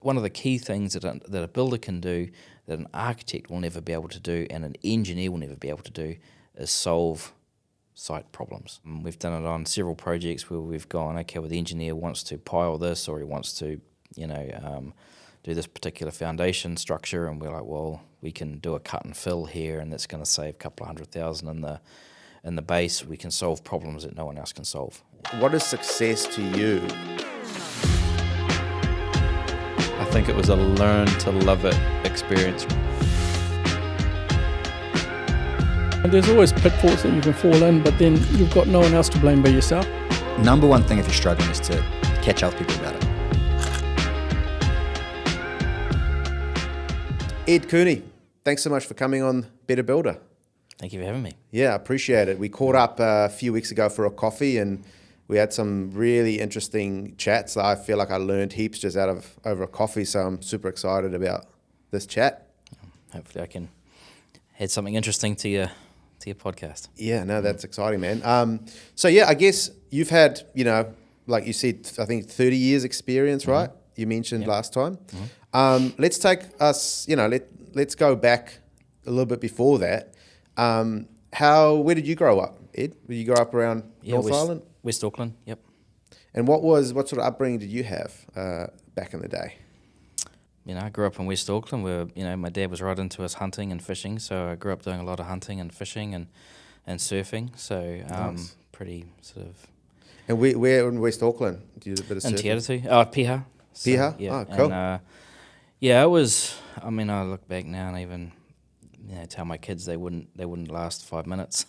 one of the key things that a builder can do that an architect will never be able to do and an engineer will never be able to do is solve site problems. We've done it on several projects where we've gone, okay, well, the engineer wants to pile this, or he wants to, do this particular foundation structure, and we're like, well, we can do a cut and fill here, and that's going to save a couple of $100,000 in the base. We can solve problems that no one else can solve. What is success to you? I think it was a learn to love it experience. And there's always pitfalls that you can fall in, but then you've got no one else to blame but yourself. Number one thing if you're struggling is to catch up with people about it. Ed Cooney, thanks so much for coming on Better Builder. Thank you for having me. Yeah, I appreciate it. We caught up a few weeks ago for a coffee, and we had some really interesting chats. I feel like I learned heaps just over a coffee, so I'm super excited about this chat. Hopefully I can add something interesting to your podcast. Yeah, no, that's exciting, man. So yeah, I guess you've had, like you said, I think 30 years experience, right? You mentioned last time. Let's take us, let's go back a little bit before that. Where did you grow up, Ed? Did you grow up around North Island? West Auckland, yep. And what sort of upbringing did you have back in the day? I grew up in West Auckland where, my dad was right into us hunting and fishing, so I grew up doing a lot of hunting and fishing and surfing, so Nice. Pretty sort of... And where in West Auckland? Do you do a bit of In surfing? Te Atatu. Oh, Piha. So, Piha? yeah. Oh, cool. And, it was, I look back now and even... tell my kids they wouldn't last 5 minutes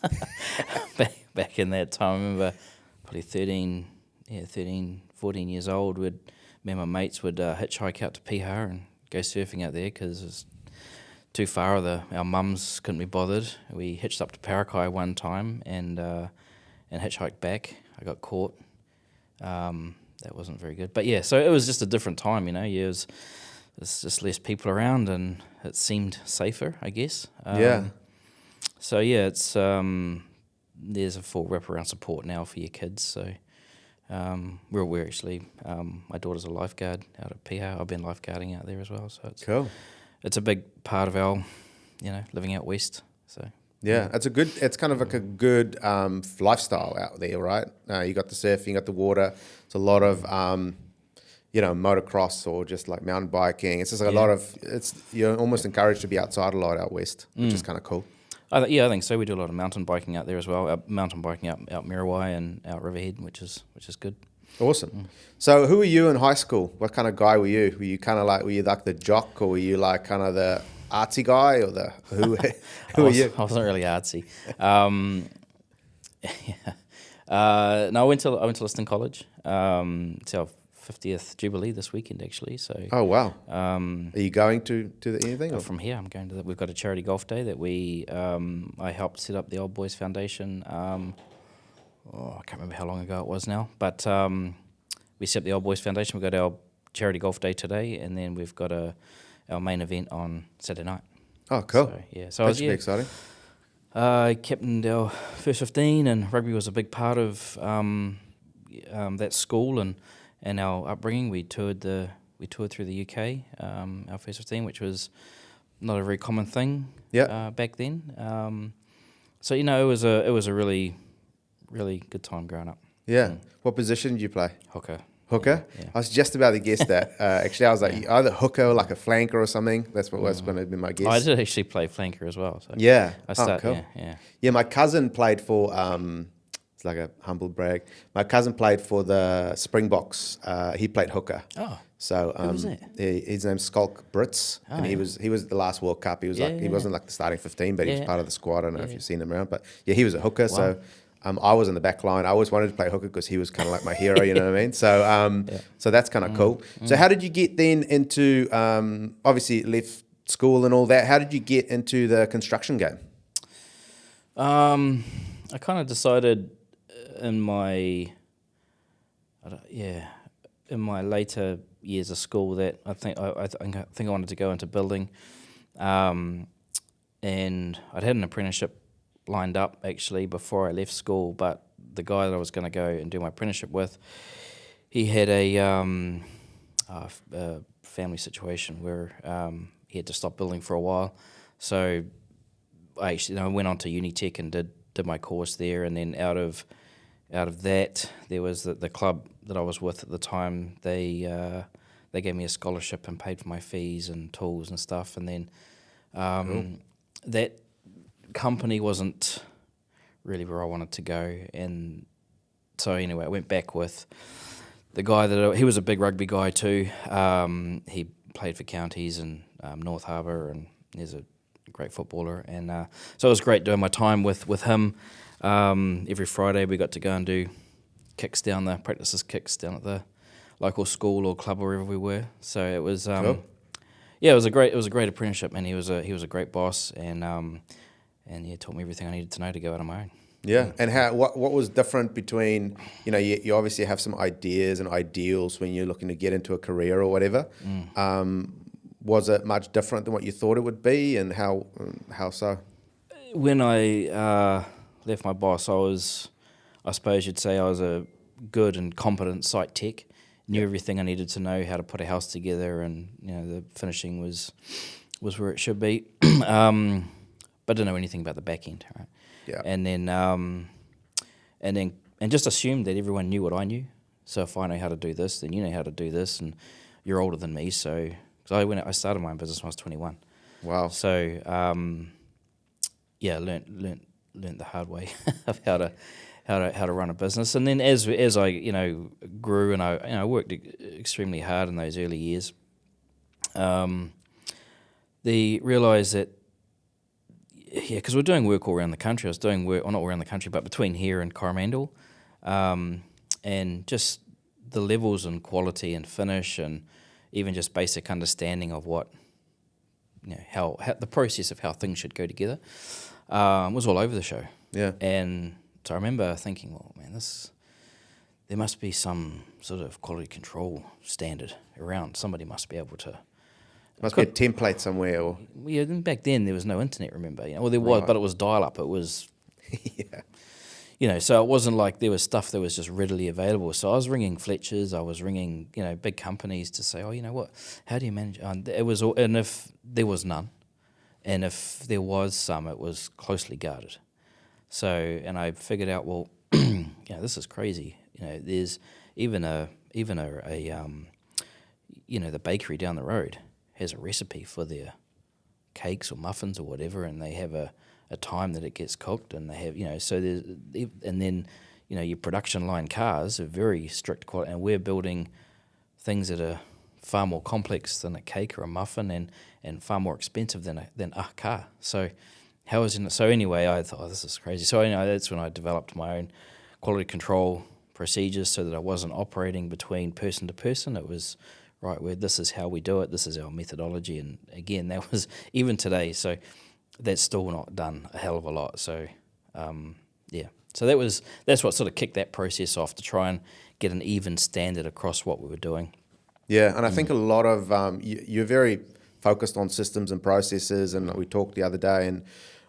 back in that time. I remember probably 13, 14 years old. Me and my mates would hitchhike out to Piha and go surfing out there because it was too far. Our mums couldn't be bothered. We hitched up to Parakai one time and hitchhiked back. I got caught. That wasn't very good. But yeah, so it was just a different time, There's just less people around, and it seemed safer, I guess. Yeah. So yeah, it's there's a full wraparound support now for your kids. So we're actually my daughter's a lifeguard out at Piha. I've been lifeguarding out there as well. So it's Cool. It's a big part of our living out west. So Yeah, it's kind of like a good lifestyle out there, right? You got the surfing, you got the water. It's a lot of motocross or just like mountain biking. It's just like a lot of, you're almost encouraged to be outside a lot out west, which is kind of cool. I think so. We do a lot of mountain biking out there as well. Mountain biking out Miriwai and out Riverhead, which is good. Awesome. So who were you in high school? What kind of guy were you? Were you like the jock, or were you like kind of the artsy guy, or who were you? I wasn't really artsy. No, I went to Liston College. It's our 50th Jubilee this weekend, actually. So. Oh wow! Are you going to anything? Or? From here, I'm going to. We've got a charity golf day that I helped set up the Old Boys Foundation. I can't remember how long ago it was now, but we set up the Old Boys Foundation. We've got our charity golf day today, and then we've got our main event on Saturday night. Oh, cool! So, yeah, so that should be exciting. I captained our first 15, and rugby was a big part of that school and our upbringing. We toured through the UK, our first 15, which was not a very common thing back then. So it was a really, really good time growing up. Yeah. What position did you play? Hooker. Hooker? Yeah. I was just about to guess that. Actually, I was like, either hooker or like a flanker or something. That's what was going to be my guess. I did actually play flanker as well. So Yeah. I started, cool. Yeah. Yeah, my cousin played for, it's like a humble brag. My cousin played for the Springboks. He played hooker. Oh. So who was that? His name's Skulk Brits, and he was the last World Cup. He was he wasn't like the starting 15, but he was part of the squad. I don't know if you've seen him around, but yeah, he was a hooker. Wow. So I was in the back line. I always wanted to play hooker because he was kind of like my hero. You know what I mean? So so that's kind of cool. So how did you get then into obviously left school and all that? How did you get into the construction game? I kind of decided in my later years of school that I think I wanted to go into building, and I'd had an apprenticeship lined up actually before I left school. But the guy that I was going to go and do my apprenticeship with, he had a family situation where he had to stop building for a while. So I actually went on to Unitech and did my course there, and then out of that, there was the club that I was with at the time. They gave me a scholarship and paid for my fees and tools and stuff, and then that company wasn't really where I wanted to go, and so anyway, I went back with the guy he was a big rugby guy too. He played for counties and North Harbour, and he's a great footballer, and so it was great doing my time with him. Every Friday we got to go and do kicks down at the local school or club, wherever we were. So it was it was a great apprenticeship, and he was a great boss, and he taught me everything I needed to know to go out on my own. Yeah, and what was different between, you obviously have some ideas and ideals when you're looking to get into a career or whatever. Was it much different than what you thought it would be, and how so? When I left my boss, I suppose you'd say I was a good and competent site tech. Knew everything I needed to know, how to put a house together, and the finishing was where it should be. But didn't know anything about the back end, right? Yeah. And then just assumed that everyone knew what I knew. So if I know how to do this, then you know how to do this, and you're older than me. So I started my own business when I was 21. Wow. So learnt the hard way of how to run a business. And then as I grew, and I worked extremely hard in those early years, they realised that because we're doing work all around the country. I was doing work, not all around the country, but between here and Coromandel, and just the levels and quality and finish, and even just basic understanding of what how the process of how things should go together was all over the show. Yeah. And so I remember thinking, well, man, there must be some sort of quality control standard around. Somebody must be able to. Must be a template somewhere. Or yeah, back then there was no internet, remember? Well, there was, but it was dial-up. It was, so it wasn't like there was stuff that was just readily available. So I was ringing Fletcher's, I was ringing, big companies to say, what? How do you manage? It was, and if there was none, and if there was some, it was closely guarded. So, and I figured out, well, this is crazy. There's even the bakery down the road has a recipe for their cakes or muffins or whatever, and they have a time that it gets cooked, and they have, so there's, and then, your production line cars are very strict quality, and we're building things that are far more complex than a cake or a muffin, and far more expensive than a car. So how is it? So anyway, I thought, this is crazy. So that's when I developed my own quality control procedures, so that I wasn't operating between person to person. It was right where this is how we do it. This is our methodology. And again, that was even today. So that's still not done a hell of a lot. So so that's what sort of kicked that process off, to try and get an even standard across what we were doing. Yeah, and I think a lot of you're very focused on systems and processes, and we talked the other day and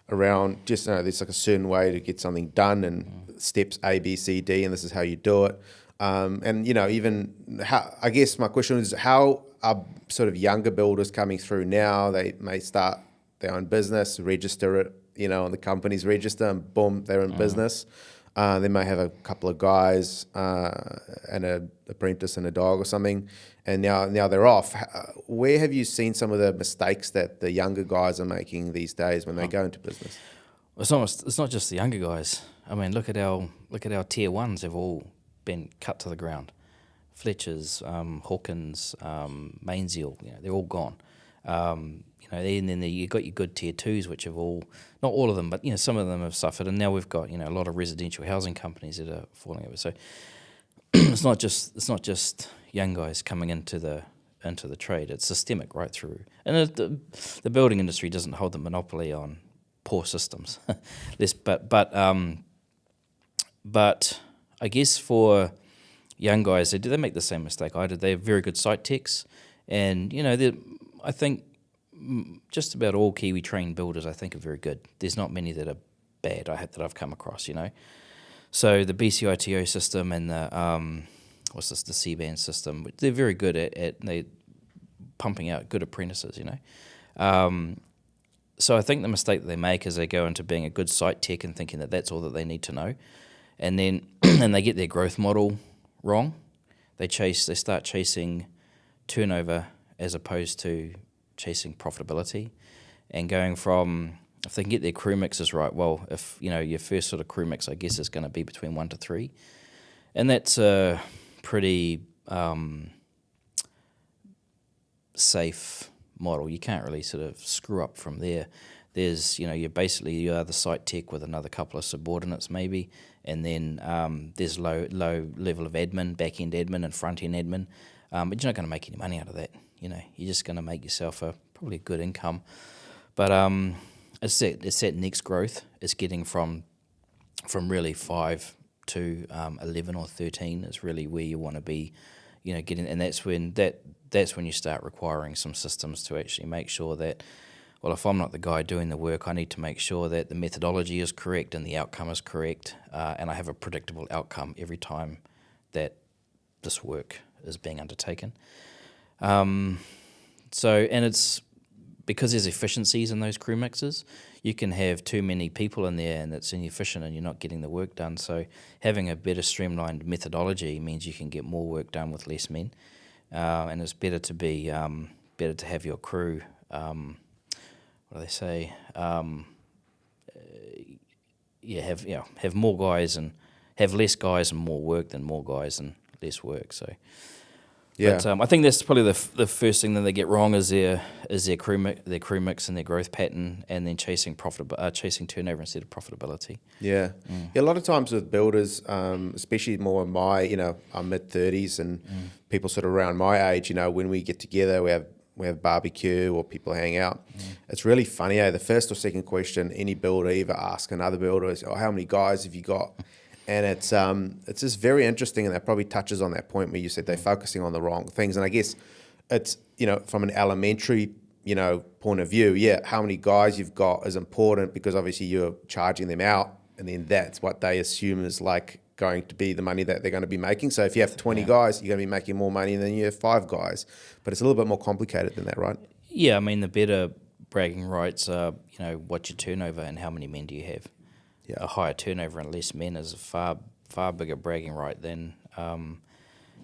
around just there's like a certain way to get something done, and steps A, B, C, D, and this is how you do it. And even how, I guess my question is, how are sort of younger builders coming through now? They may start their own business, register it, on the company's register, and boom, they're in business. They may have a couple of guys and an apprentice and a dog or something, and now they're off. Where have you seen some of the mistakes that the younger guys are making these days when they go into business? Well, it's not just the younger guys. I mean, look at our tier ones. They've all been cut to the ground. Fletcher's, Hawkins, Mainzeal, they're all gone. And then you got your good tier twos, which have all, not all of them, but some of them have suffered. And now we've got a lot of residential housing companies that are falling over. So it's not just young guys coming into the trade. It's systemic right through. And the building industry doesn't hold the monopoly on poor systems. But I guess for young guys, they make the same mistake I did. They have very good site techs, and I think just about all Kiwi trained builders I think are very good. There's not many that are bad. That I've come across. So the BCITO system and the the C-band system, they're very good at pumping out good apprentices, So I think the mistake that they make is they go into being a good site tech and thinking that that's all that they need to know, and then and they get their growth model wrong. They start chasing turnover as opposed to chasing profitability, and going from, if they can get their crew mixes right, well, if your first sort of crew mix, I guess, is going to be between 1 to 3, and that's a pretty safe model. You can't really sort of screw up from there. There's, you are the site tech with another couple of subordinates maybe, and then there's low level of admin, back end admin and front end admin, but you're not going to make any money out of that. You're just going to make yourself probably a good income. But it's that next growth. It's getting from really 5 to 11 or 13 is really where you want to be, getting, and that's when you start requiring some systems to actually make sure that, well, if I'm not the guy doing the work, I need to make sure that the methodology is correct and the outcome is correct, and I have a predictable outcome every time that this work is being undertaken. And it's because there's efficiencies in those crew mixes. You can have too many people in there and it's inefficient and you're not getting the work done. So having a better streamlined methodology means you can get more work done with less men. And it's better to have your crew, what do they say? Have more guys and have less guys and more work than more guys and less work. So, yeah. But I think that's probably the first thing that they get wrong is their crew mix and their growth pattern, and then chasing turnover instead of profitability. Yeah, a lot of times with builders, especially more in my I'm mid-30s and people sort of around my age, when we get together, we have barbecue or people hang out. It's really funny. The first or second question any builder ever asks another builder is, "Oh, how many guys have you got?" And it's just very interesting, and that probably touches on that point where you said they're focusing on the wrong things. And I guess it's, from an elementary, point of view, how many guys you've got is important because obviously you're charging them out, and then that's what they assume is like going to be the money that they're going to be making. So if you have 20 guys, you're going to be making more money than you have 5 guys. But it's a little bit more complicated than that, right? Yeah, I mean, the better bragging rights are, what's your turnover and how many men do you have? Yeah. A higher turnover and less men is a far bigger bragging right than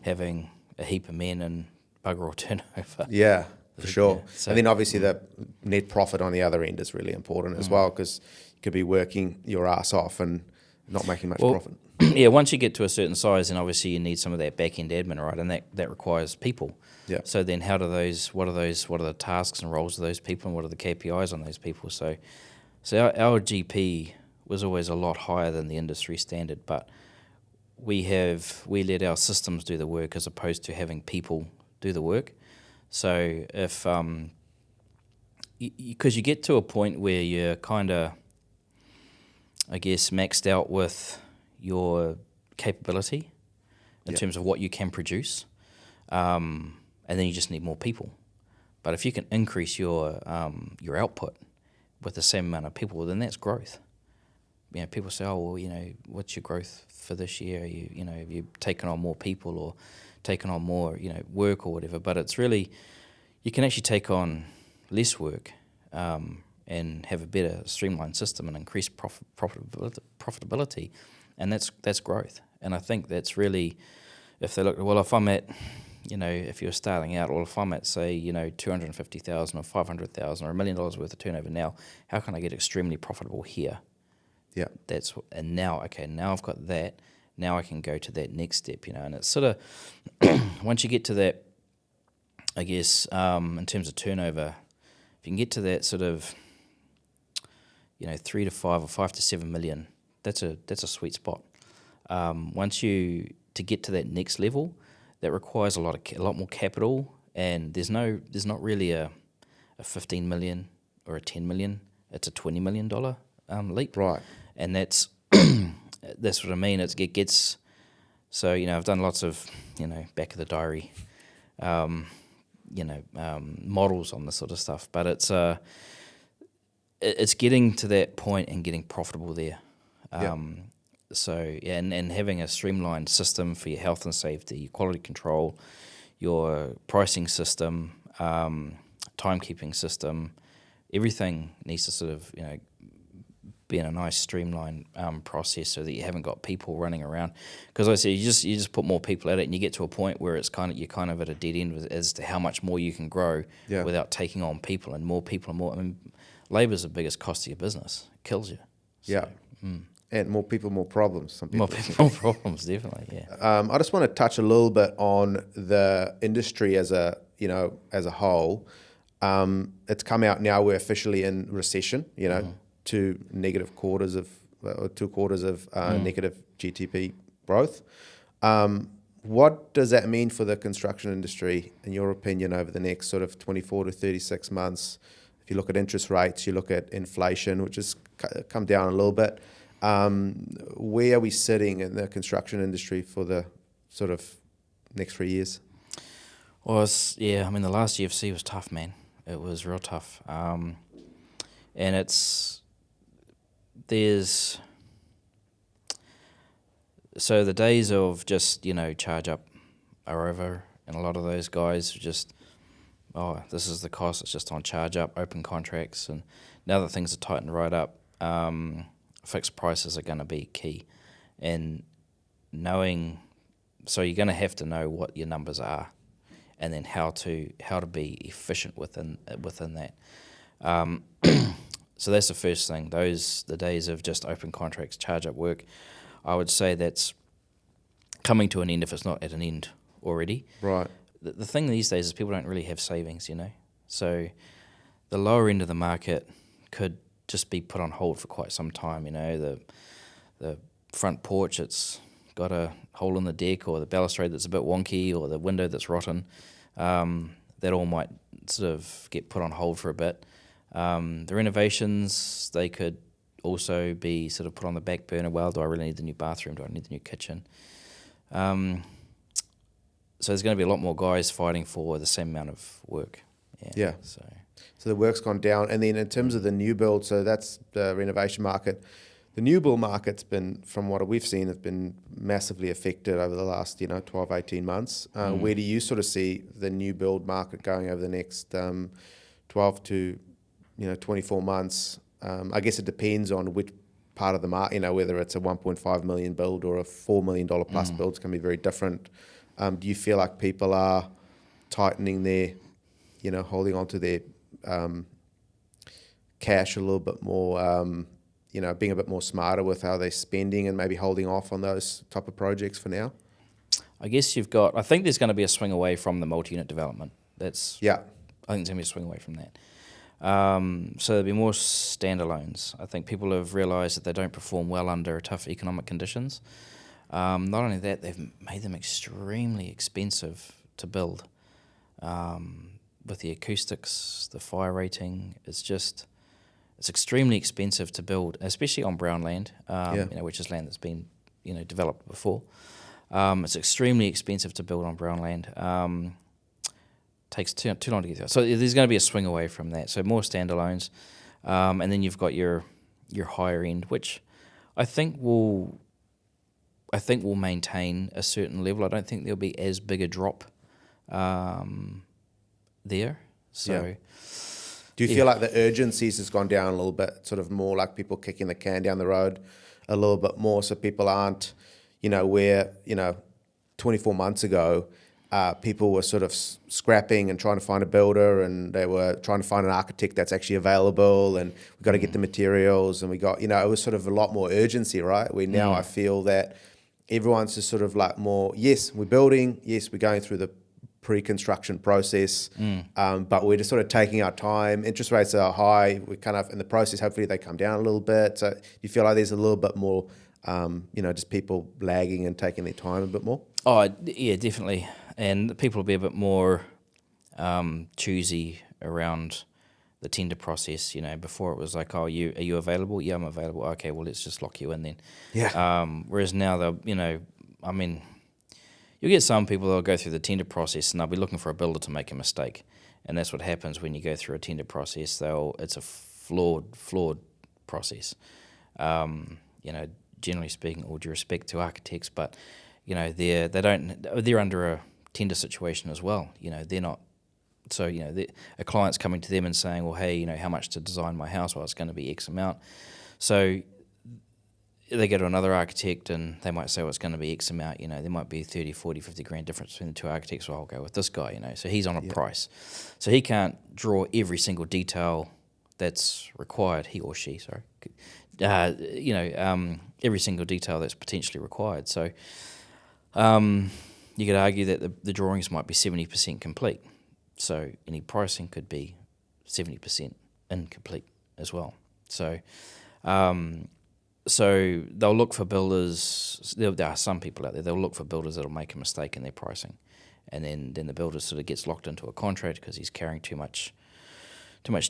having a heap of men and bugger all turnover. Yeah, for sure. Yeah, so, and then obviously the net profit on the other end is really important as well, because you could be working your ass off and not making much profit. Yeah, once you get to a certain size, then obviously you need some of that back end admin, right? And that requires people. Yeah. So then what are the tasks and roles of those people, and what are the KPIs on those people? So our GP was always a lot higher than the industry standard, but we let our systems do the work as opposed to having people do the work. So if because you get to a point where you're kind of, I guess, maxed out with your capability in terms of what you can produce, and then you just need more people. But if you can increase your output with the same amount of people, then that's growth. People say, "Oh, well, what's your growth for this year? Have you taken on more people or taken on more, work or whatever?" But it's really, you can actually take on less work and have a better streamlined system and increase profitability, and that's growth. And I think that's really, if they look, well, if I'm at, if you're starting out, or if I'm at, say, $250,000 or $500,000 or $1 million worth of turnover now, how can I get extremely profitable here? Yeah, now I've got that. Now I can go to that next step, and it's sort of once you get to that, I guess, in terms of turnover, if you can get to that sort of, 3 to 5 or 5 to 7 million, that's a sweet spot. To get to that next level, that requires a lot more capital, and there's not really a 15 million or a 10 million. It's a $20 million leap, right? And that's what I mean. It gets so I've done lots of back of the diary, models on this sort of stuff, but it's getting to that point and getting profitable there. And having a streamlined system for your health and safety, your quality control, your pricing system, timekeeping system. Everything needs to sort of, be in a nice streamlined process so that you haven't got people running around. Because I say you just put more people at it, and you get to a point where you're kind of at a dead end as to how much more you can grow without taking on people and more people and more. I mean, labour's the biggest cost to your business. It kills you. So, And more people, more problems. Some people. More people, more problems, definitely. Yeah. I just want to touch a little bit on the industry as a whole. It's come out now. We're officially in recession. 2 quarters of negative GDP growth. What does that mean for the construction industry, in your opinion, over the next sort of 24 to 36 months? If you look at interest rates, you look at inflation, which has come down a little bit. Where are we sitting in the construction industry for the sort of next 3 years? Well, the last GFC was tough, man. It was real tough. And so the days of just, charge up are over, and a lot of those guys are just, this is the cost, it's just on charge up, open contracts, and now that things are tightened right up, fixed prices are going to be key. And so you're going to have to know what your numbers are, and then how to be efficient within that. So that's the first thing. The days of just open contracts, charge up work, I would say that's coming to an end if it's not at an end already. Right. The thing these days is people don't really have savings, So the lower end of the market could just be put on hold for quite some time. The front porch, it's got a hole in the deck, or the balustrade that's a bit wonky, or the window that's rotten. That all might sort of get put on hold for a bit. The renovations, they could also be sort of put on the back burner. Well, do I really need the new bathroom? Do I need the new kitchen? So there's going to be a lot more guys fighting for the same amount of work. Yeah. So the work's gone down. And then in terms of the new build, so that's the renovation market. The new build market's been, from what we've seen, has been massively affected over the last 12, 18 months. Where do you sort of see the new build market going over the next 12 to 24 months? I guess it depends on which part of the market, whether it's a 1.5 million build or a $4 million plus builds can be very different. Do you feel like people are tightening their, holding on to their cash a little bit more, being a bit more smarter with how they're spending and maybe holding off on those type of projects for now? I guess I think there's going to be a swing away from the multi-unit development. I think there's going to be a swing away from that. So there'll be more standalones. I think people have realised that they don't perform well under tough economic conditions. Not only that, they've made them extremely expensive to build. With the acoustics, the fire rating, it's extremely expensive to build, especially on brown land, which is land that's been developed before. It's extremely expensive to build on brown land. Takes too long to get through. So there's going to be a swing away from that. So more standalones, and then you've got your higher end, which I think will maintain a certain level. I don't think there'll be as big a drop there. So, do you feel like the urgencies has gone down a little bit? Sort of more like people kicking the can down the road a little bit more, so people aren't, where 24 months ago. People were sort of scrapping and trying to find a builder, and they were trying to find an architect that's actually available, and we've got to get the materials, and we got, it was sort of a lot more urgency, right? Where now I feel that everyone's just sort of like more, yes, we're building, yes, we're going through the pre-construction process, but we're just sort of taking our time. Interest rates are high. We're kind of in the process. Hopefully they come down a little bit. So you feel like there's a little bit more, just people lagging and taking their time a bit more? Oh, yeah, definitely. And people will be a bit more choosy around the tender process. Before it was like, are you available? Yeah, I'm available. Okay, well, let's just lock you in then. Yeah. Whereas now they'll, you'll get some people that'll go through the tender process and they'll be looking for a builder to make a mistake. And that's what happens when you go through a tender process. It's a flawed process. Generally speaking, all due respect to architects, but they're under a tender situation as well. They're not So, a client's coming to them and saying, well, hey, how much to design my house? Well, it's going to be X amount. So they go to another architect and they might say, well, it's going to be X amount. There might be 30, 40, 50 grand difference between the two architects. Well, I'll go with this guy, So he's on a price. So he can't draw every single detail that's required, he or she, sorry. Every single detail that's potentially required. So you could argue that the drawings might be 70% complete. So any pricing could be 70% incomplete as well. So so they'll look for builders. There are some people out there. They'll look for builders that'll make a mistake in their pricing, and then the builder sort of gets locked into a contract because he's carrying too much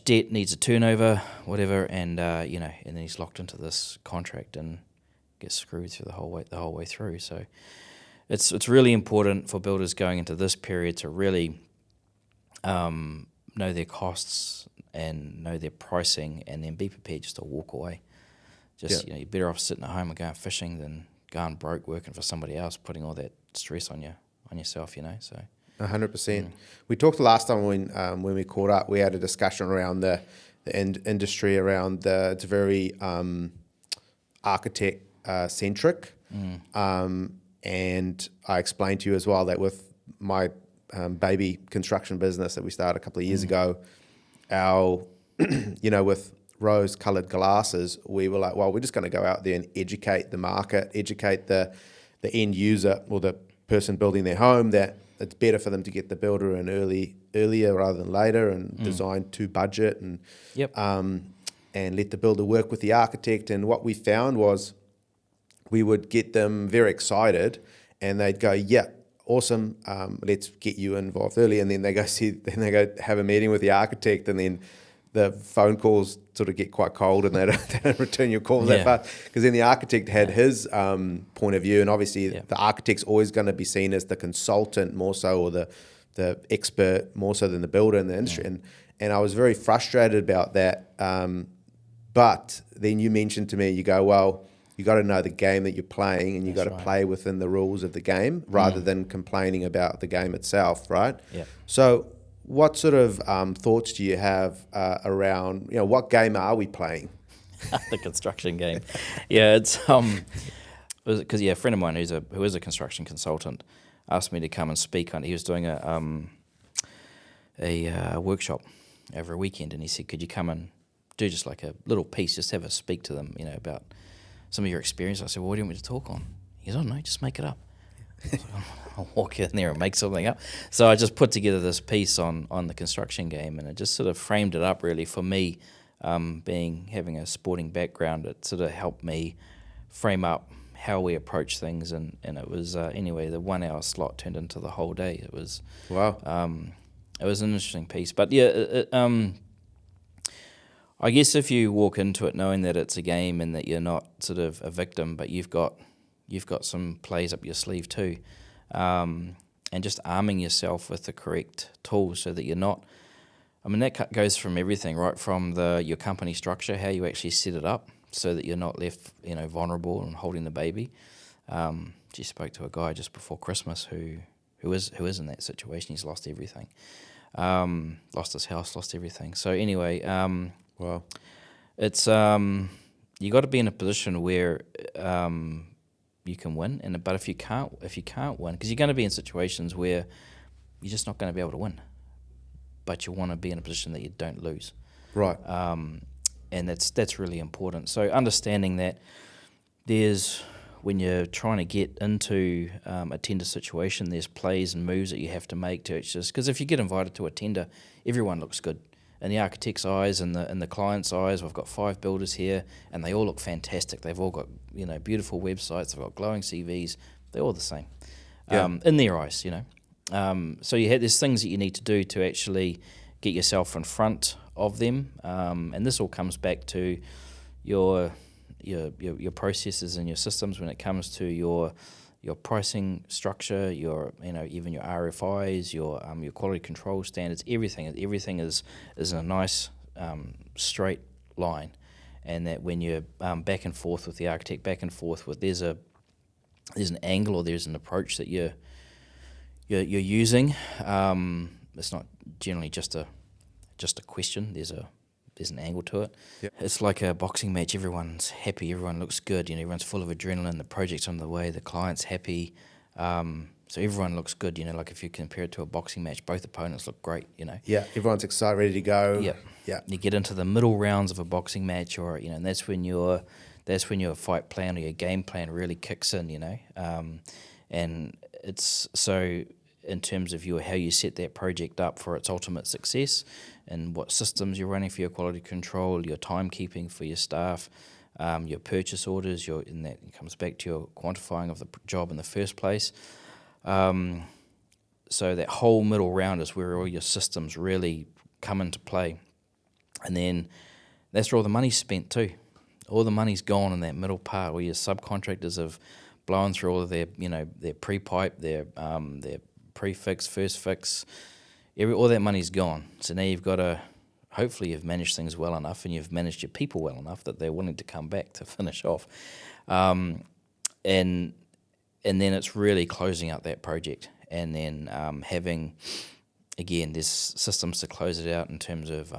debt, needs a turnover, whatever, and and then he's locked into this contract and gets screwed through the whole way through. So it's really important for builders going into this period to really know their costs and know their pricing, and then be prepared just to walk away. You're better off sitting at home and going fishing than going broke working for somebody else, putting all that stress on yourself. So 100%. We talked last time when we caught up. We had a discussion around the industry around it's very architect centric, and I explained to you as well that with my baby construction business that we started a couple of years ago, our with rose-coloured glasses, we were like, well, we're just going to go out there and educate the market, educate the end user or the person building their home that it's better for them to get the builder in earlier rather than later, and design to budget, and and let the builder work with the architect. And what we found was we would get them very excited, and they'd go, yeah, awesome, let's get you involved early. And then they go have a meeting with the architect, and then the phone calls sort of get quite cold, and they don't return your calls that fast, because then the architect had his point of view, and obviously the architect's always going to be seen as the consultant more so, or the expert more so than the builder in the industry. And I was very frustrated about that. But then you mentioned to me, you go, well, you got to know the game that you're playing, and you got to play within the rules of the game rather than complaining about the game itself, right? Yeah. So what sort of thoughts do you have around, what game are we playing? The construction game. Yeah, it's because a friend of mine who is a construction consultant asked me to come and speak on. He was doing a workshop over a weekend, and he said, "Could you come and do just like a little piece, just have a speak to them, about some of your experience?" I said, "Well, what do you want me to talk on?" He goes, "Oh no, just make it up." I'll walk in there and make something up. So I just put together this piece on the construction game, and it just sort of framed it up really for me, having a sporting background. It sort of helped me frame up how we approach things, and it was anyway, the 1 hour slot turned into the whole day. It was it was an interesting piece, but I guess if you walk into it knowing that it's a game and that you're not sort of a victim, but you've got some plays up your sleeve too, and just arming yourself with the correct tools so that you're not. I mean, that goes from everything, right from your company structure, how you actually set it up, so that you're not left, vulnerable and holding the baby. Just spoke to a guy just before Christmas who is in that situation. He's lost everything, lost his house, lost everything. So anyway, wow, it's you got to be in a position where you can win, but if you can't win, because you're going to be in situations where you're just not going to be able to win, but you want to be in a position that you don't lose, right? And that's really important. So understanding that when you're trying to get into a tender situation, there's plays and moves that you have to make to just, because if you get invited to a tender, everyone looks good. In the architect's eyes and the client's eyes, we've got 5 builders here, and they all look fantastic. They've all got beautiful websites. They've got glowing CVs. They're all the same in their eyes. So there's things that you need to do to actually get yourself in front of them, and this all comes back to your processes and your systems when it comes to your pricing structure, even your RFIs, your quality control standards. Everything is in a nice straight line, and that when you're back and forth with the architect, there's an angle or there's an approach that you're using, it's not generally just a question. There's an angle to it. Yep. It's like a boxing match. Everyone's happy. Everyone looks good. Everyone's full of adrenaline. The project's on the way. The client's happy. So everyone looks good. Like if you compare it to a boxing match, both opponents look great. Yeah, everyone's excited, ready to go. Yeah. You get into the middle rounds of a boxing match, or and that's when your fight plan or your game plan really kicks in. And it's so in terms of how you set that project up for its ultimate success, and what systems you're running for your quality control, your timekeeping for your staff, your purchase orders, and that comes back to your quantifying of the job in the first place. So that whole middle round is where all your systems really come into play. And then that's where all the money's spent too. All the money's gone in that middle part where your subcontractors have blown through all of their pre-pipe, their prefix, first fix. All that money's gone. So now you've got to, hopefully you've managed things well enough and you've managed your people well enough that they're willing to come back to finish off. And then it's really closing out that project, and then having, again, there's systems to close it out in terms of,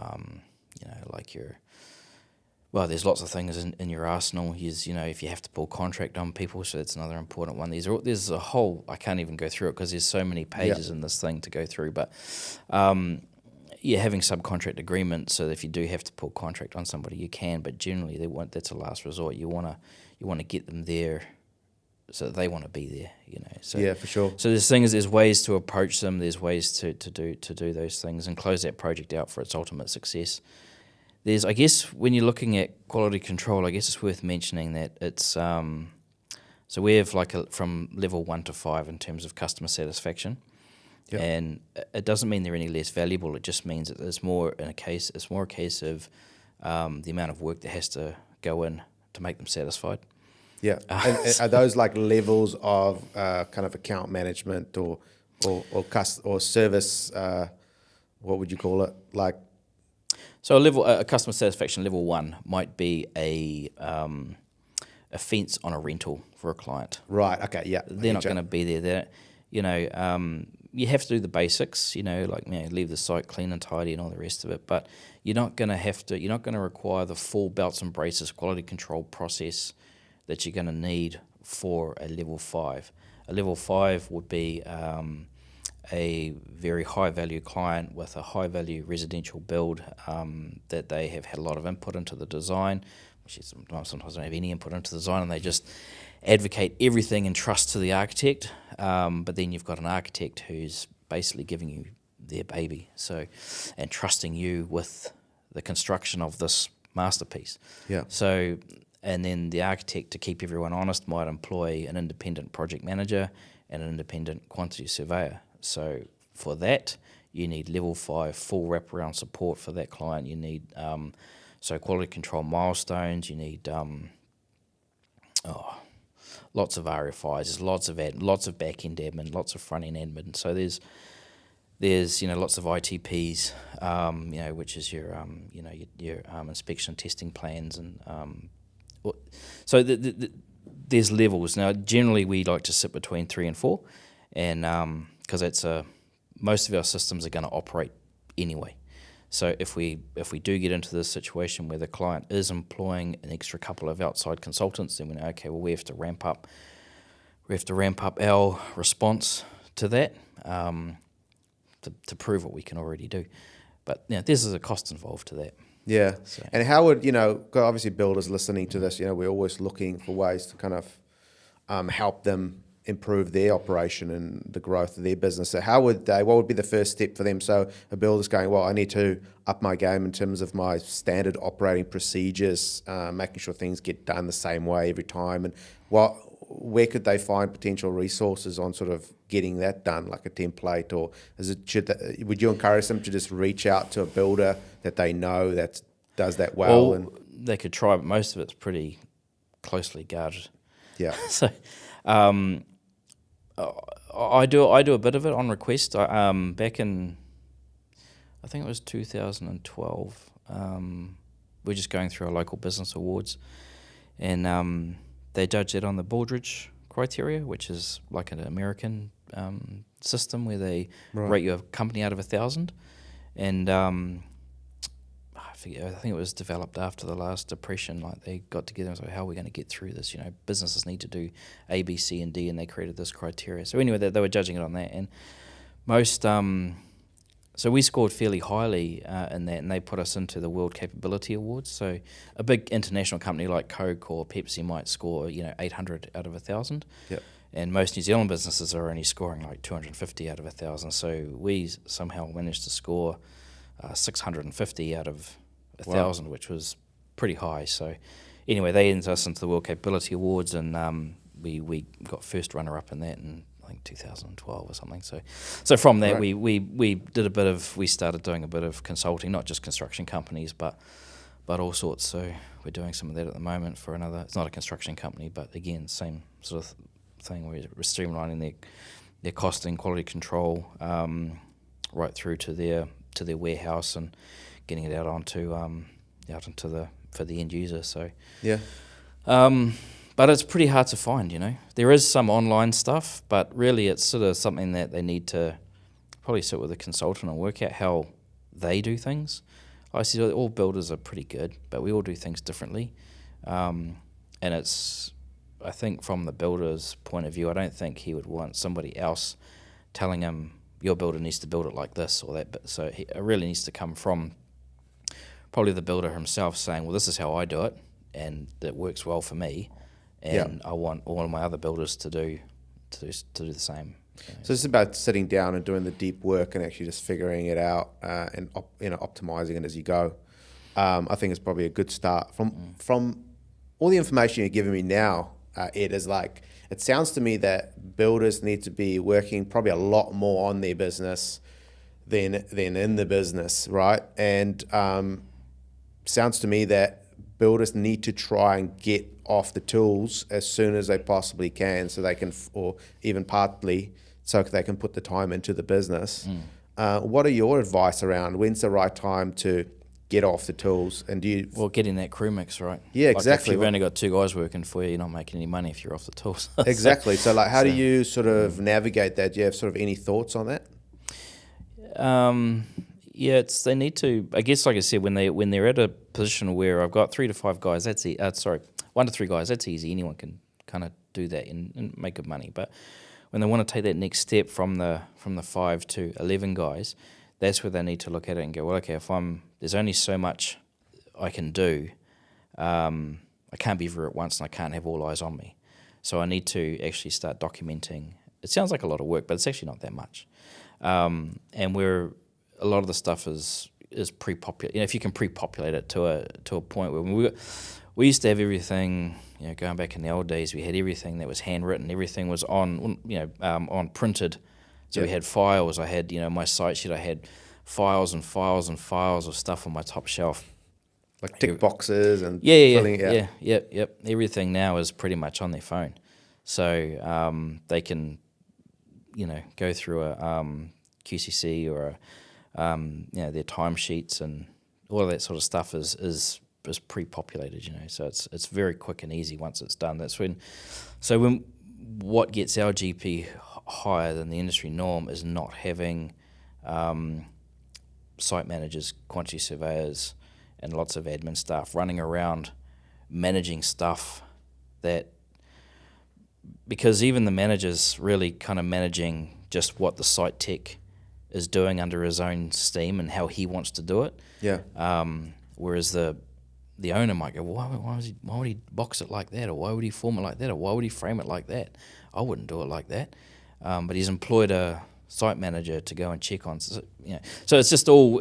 there's lots of things in your arsenal. If you have to pull contract on people, so that's another important one. There's a whole, I can't even go through it because there's so many pages in this thing to go through, but having subcontract agreements so that if you do have to pull contract on somebody, you can, but generally that's a last resort. You want to get them there so that they want to be there, So, yeah, for sure. So there's ways to approach them. There's ways to do those things and close that project out for its ultimate success. There's, I guess, when you're looking at quality control, I guess it's worth mentioning that it's so we have from level 1 to 5 in terms of customer satisfaction, and it doesn't mean they're any less valuable. It just means that it's more a case of the amount of work that has to go in to make them satisfied. Yeah, and are those levels of kind of account management or service? What would you call it? So a customer satisfaction level 1 might be a fence on a rental for a client. Right. Okay. Yeah. They're not going to be there. You have to do the basics. Leave the site clean and tidy and all the rest of it. But you're not going to require the full belts and braces quality control process that you're going to need for a level 5. A level 5 would be a very high-value client with a high-value residential build that they have had a lot of input into the design, which is sometimes don't have any input into the design, and they just advocate everything and trust to the architect. But then you've got an architect who's basically giving you their baby, and trusting you with the construction of this masterpiece. Yeah. So, and then the architect, to keep everyone honest, might employ an independent project manager and an independent quantity surveyor. So for that, you need level 5 full wraparound support for that client. You need quality control milestones. You need lots of RFIs. There's lots of back end admin, lots of front end admin. So there's lots of ITPs, which is your inspection testing plans, and so there's levels. Now, generally we like to sit between 3 and 4, and because most of our systems are going to operate anyway. So if we do get into this situation where the client is employing an extra couple of outside consultants, then we know, okay, well, we have to ramp up our response to that to prove what we can already do. But this is a cost involved to that. Yeah. So. And how would, 'cause obviously builders listening to this, we're always looking for ways to kind of help them improve their operation and the growth of their business. So what would be the first step for them? So a builder's going, well, I need to up my game in terms of my standard operating procedures, making sure things get done the same way every time. And where could they find potential resources on sort of getting that done, like a template, or would you encourage them to just reach out to a builder that they know that does that well? Well, they could try, but most of it's pretty closely guarded. Yeah. So, I do a bit of it on request. Back in, I think it was 2012. We're just going through our local business awards, and they judged it on the Builders criteria, which is like an American system where they Right. rate your company out of 1,000, and I forget. I think it was developed after the last depression. Like they got together and was like, "How are we going to get through this? You know, businesses need to do A, B, C, and D," and they created this criteria. So anyway, they were judging it on that, and most. So we scored fairly highly in that, and they put us into the World Capability Awards. So a big international company like Coke or Pepsi might score, 800 out of 1,000. Yep. And most New Zealand businesses are only scoring like 250 out of 1,000. So we somehow managed to score 650 out of 1,000, which was pretty high. So anyway, they entered us into the World Capability Awards, and we got first runner-up in that in I think 2012 or something. So from that, Right. we started doing a bit of consulting, not just construction companies, but all sorts. So we're doing some of that at the moment for another. It's not a construction company, but again, same sort of thing. We're streamlining their costing, quality control, right through to their warehouse and getting it out for the end user. So Yeah. but it's pretty hard to find, There is some online stuff, but really it's sort of something that they need to probably sit with a consultant and work out how they do things. I see all builders are pretty good, but we all do things differently. And it's, I think from the builder's point of view, I don't think he would want somebody else telling him, your builder needs to build it like this or that. So it really needs to come from probably the builder himself saying, well, this is how I do it, and it works well for me. And I want all of my other builders to do the same. So it's about sitting down and doing the deep work and actually just figuring it out and optimizing it as you go. I think it's probably a good start. From all the information you're giving me now, Ed, is like, it sounds to me that builders need to be working probably a lot more on their business than in the business, right? And sounds to me that builders need to try and get off the tools as soon as they possibly can, so they can, or even partly, so they can put the time into the business. What are your advice around when's the right time to get off the tools? And do you... Well, getting that crew mix right. Yeah, like exactly. If you've only got two guys working for you, you're not making any money if you're off the tools. Exactly. So like, how do you sort of navigate that? Do you have sort of any thoughts on that? Yeah, they need to. I guess, like I said, when they're at a position where I've got 3 to 5 guys, 1 to 3 guys, that's easy. Anyone can kind of do that and make good money. But when they want to take that next step from the 5 to 11 guys, that's where they need to look at it and go, well, okay, there's only so much I can do. I can't be everywhere at once, and I can't have all eyes on me. So I need to actually start documenting. It sounds like a lot of work, but it's actually not that much. And a lot of the stuff is pre-populated. If you can pre-populate it to a point where we used to have everything. Going back in the old days, we had everything that was handwritten. Everything was on printed. So we had files. I had my site sheet. I had files and files and files of stuff on my top shelf. Like tick boxes and filling it out. Yep. Everything now is pretty much on their phone, so they can go through a QCC or their timesheets and all of that sort of stuff is pre-populated, so it's very quick and easy once it's done. That's when what gets our GP higher than the industry norm is not having site managers, quantity surveyors, and lots of admin staff running around managing stuff because even the manager's really kind of managing just what the site tech is doing under his own steam and how he wants to do it. Yeah. Whereas the owner might go, well, why would he box it like that, or why would he form it like that, or why would he frame it like that? I wouldn't do it like that. But he's employed a site manager to go and check on. So it's just all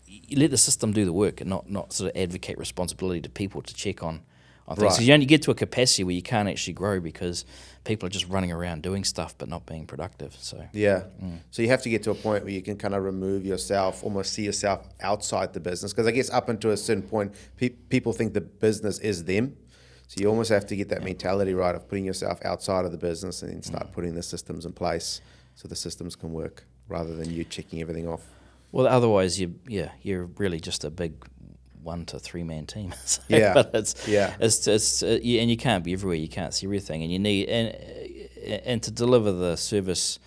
you let the system do the work and not sort of advocate responsibility to people to check on things. Because you only get to a capacity where you can't actually grow because people are just running around doing stuff but not being productive. So so you have to get to a point where you can kind of remove yourself, almost see yourself outside the business. Because I guess up until a certain point, people think the business is them. So you almost have to get that mentality right of putting yourself outside of the business and then start putting the systems in place so the systems can work rather than you checking everything off. Well, otherwise you're really just a big 1 to 3 man team. But it's and you can't be everywhere. You can't see everything, and you need and to deliver the service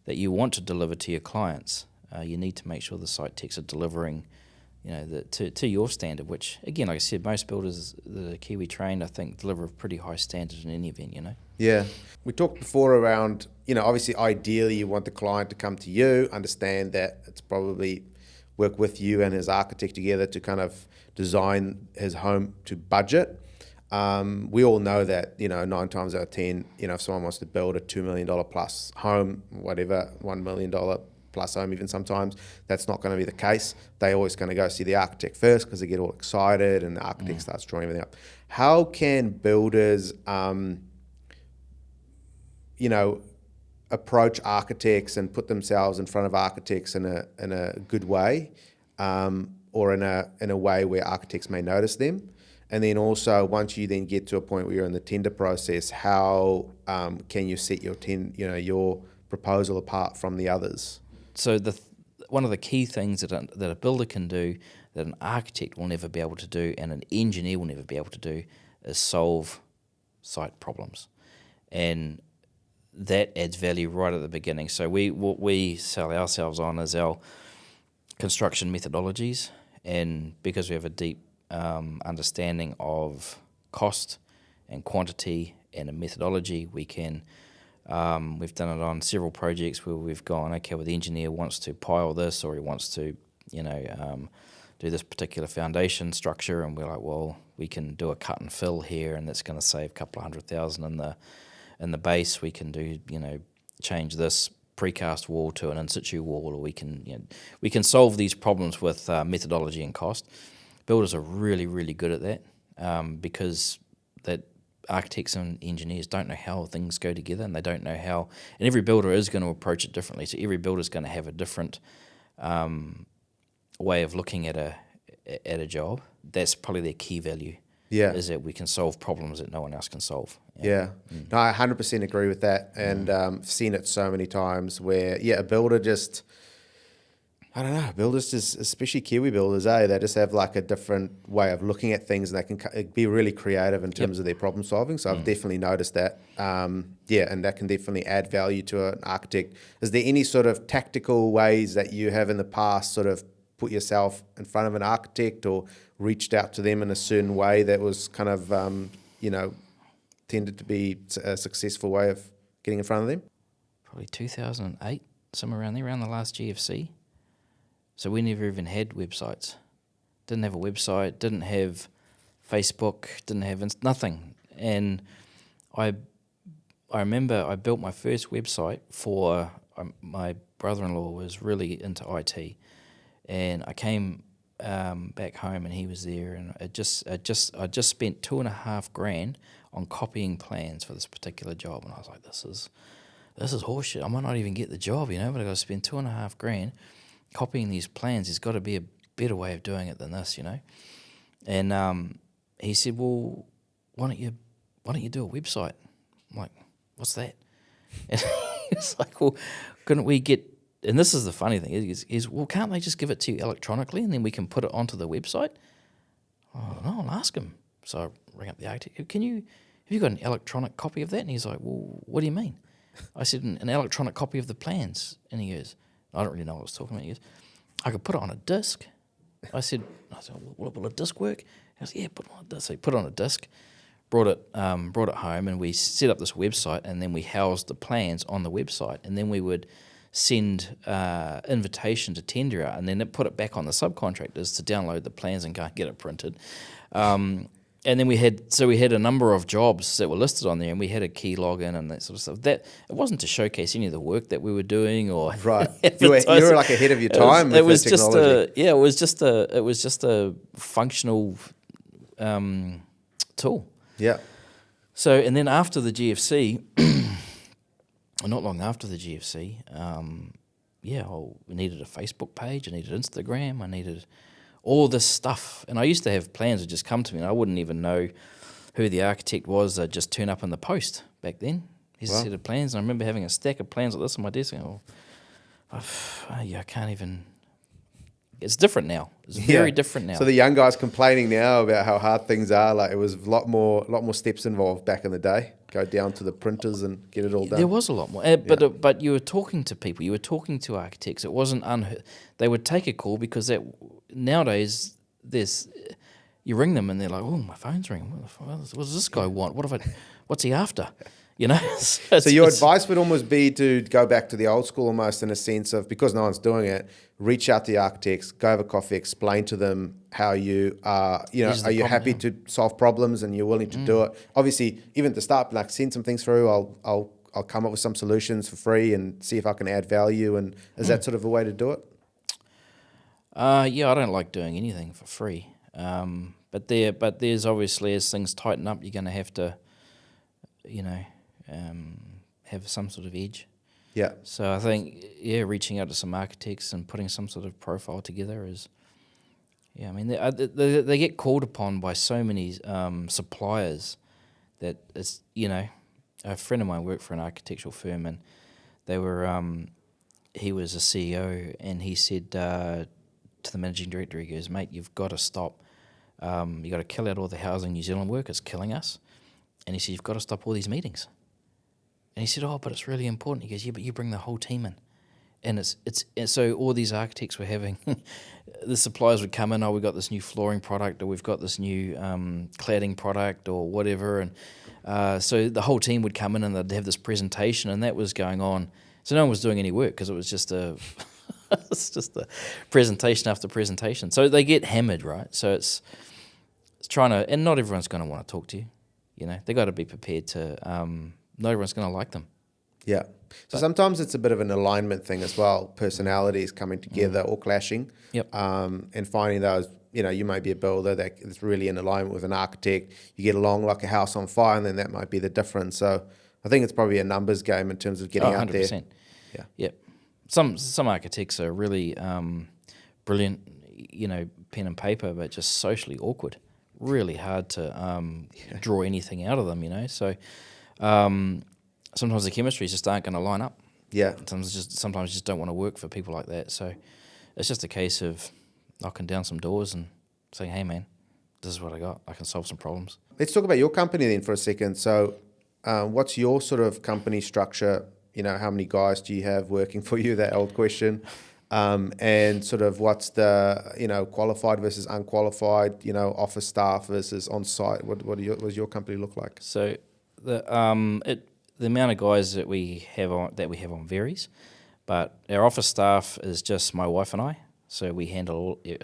that you want to deliver to your clients, you need to make sure the site techs are delivering, to your standard, which, again, like I said, most builders that are Kiwi trained, I think, deliver a pretty high standard in any event, Yeah. We talked before around, obviously ideally you want the client to come to you, understand that it's probably work with you and his architect together to kind of design his home to budget. We all know that, 9 times out of 10, if someone wants to build a $2 million plus home, whatever, $1 million plus home even sometimes, that's not going to be the case. They're always going to go see the architect first because they get all excited and the architect starts drawing everything up. How can builders, approach architects and put themselves in front of architects in a good way, or in a way where architects may notice them? And then also, once you then get to a point where you're in the tender process, how can you set your proposal apart from the others? So one of the key things that a builder can do that an architect will never be able to do and an engineer will never be able to do is solve site problems, and that adds value right at the beginning. So what we sell ourselves on is our construction methodologies, and because we have a deep understanding of cost and quantity and a methodology, we can. We've done it on several projects where we've gone, okay, well, the engineer wants to pile this, or he wants to, do this particular foundation structure, and we're like, well, we can do a cut and fill here, and that's going to save a couple of $100,000 in the base. We can do, change this precast wall to an in situ wall, or we can solve these problems with methodology and cost. Builders are really, really good at that, because that architects and engineers don't know how things go together, and they don't know how. And every builder is going to approach it differently. So every builder is going to have a different way of looking at a job. That's probably their key value. Yeah, is that we can solve problems that no one else can solve. Yeah. No, I 100% agree with that, and I've seen it so many times where a builder just, I don't know, builders just, especially Kiwi builders, they just have like a different way of looking at things, and they can be really creative in terms of their problem solving. So I've definitely noticed that. And that can definitely add value to an architect. Is there any sort of tactical ways that you have in the past sort of put yourself in front of an architect or reached out to them in a certain way that was kind of, tended to be a successful way of getting in front of them? Probably 2008, somewhere around there, around the last GFC. So we never even had websites. Didn't have a website, didn't have Facebook, didn't have nothing. And I remember I built my first website for my brother-in-law was really into IT, and I came back home and he was there, and I just spent $2,500 on copying plans for this particular job, and I was like, this is horseshit. I might not even get the job, but I got to spend $2,500 copying these plans. There's got to be a better way of doing it than this, And he said, well, why don't you do a website? I'm like, what's that? And he's like, well, couldn't we get? And this is the funny thing is, well, can't they just give it to you electronically and then we can put it onto the website? Oh, no, I'll ask him. So I rang up the architect. Have you got an electronic copy of that? And he's like, well, what do you mean? I said, an electronic copy of the plans. And he goes, I don't really know what I was talking about. He goes, I could put it on a disc. I said, will a disc work? He goes, yeah, put it on a disc. So he put it on a disc, brought it home, and we set up this website, and then we housed the plans on the website, and then we would send invitation to tender out, and then put it back on the subcontractors to download the plans and go and get it printed. And then we had a number of jobs that were listed on there, and we had a key login and that sort of stuff. That it wasn't to showcase any of the work that we were doing or right. You were like ahead of your time. It was just a functional tool. Yeah. So and then after the GFC, not long after the GFC, we needed a Facebook page, I needed Instagram, I needed all this stuff. And I used to have plans that just come to me, and I wouldn't even know who the architect was. They'd just turn up in the post back then. Here's a set of plans, and I remember having a stack of plans like this on my desk. And I can't even. It's different now. It's very different now. So the young guys complaining now about how hard things are. Like it was a lot more steps involved back in the day. go down to the printers and get it all done. There was a lot more, but you were talking to people, you were talking to architects. It wasn't they would take a call because nowadays you ring them and they're like, oh, my phone's ringing. What does this guy want? What's he after? You know. So your advice would almost be to go back to the old school, almost in a sense of, because no one's doing it, reach out to the architects, go have a coffee, explain to them how you are. You know, are you happy to solve problems and you're willing to do it? Obviously, even to start, like send some things through. I'll come up with some solutions for free and see if I can add value. And is that sort of a way to do it? Yeah, I don't like doing anything for free. But there's obviously, as things tighten up, you're going to have to, have some sort of edge. Yeah. So I think, reaching out to some architects and putting some sort of profile together is, I mean, they get called upon by so many suppliers that it's, a friend of mine worked for an architectural firm and they were, he was a CEO and he said to the managing director, he goes, mate, you've got to stop. You've got to kill out all the Housing New Zealand work. It's killing us. And he said, you've got to stop all these meetings. And he said, oh, but it's really important. He goes, yeah, but you bring the whole team in. And so all these architects were having, the suppliers would come in, we've got this new flooring product or we've got this new cladding product or whatever. And so the whole team would come in and they'd have this presentation and that was going on. So no one was doing any work because it was just it's just a presentation after presentation. So they get hammered, right? So it's trying to, and not everyone's going to want to talk to you. They got to be prepared to. Not everyone's going to like them. Yeah. So sometimes it's a bit of an alignment thing as well. Personalities coming together or clashing. Yep. And finding those. You may be a builder that is really in alignment with an architect. You get along like a house on fire, and then that might be the difference. So I think it's probably a numbers game in terms of getting out there. 100%. Yeah. Yep. Some architects are really brilliant, pen and paper, but just socially awkward. Really hard to draw anything out of them, So sometimes the chemistries just aren't going to line up. Yeah. Sometimes you just don't want to work for people like that. So it's just a case of knocking down some doors and saying, hey, man, this is what I got. I can solve some problems. Let's talk about your company then for a second. So what's your sort of company structure? How many guys do you have working for you? That old question. And sort of what's the, qualified versus unqualified, office staff versus on-site? What does your company look like? So the amount of guys that we have on varies, but our office staff is just my wife and I. So we handle I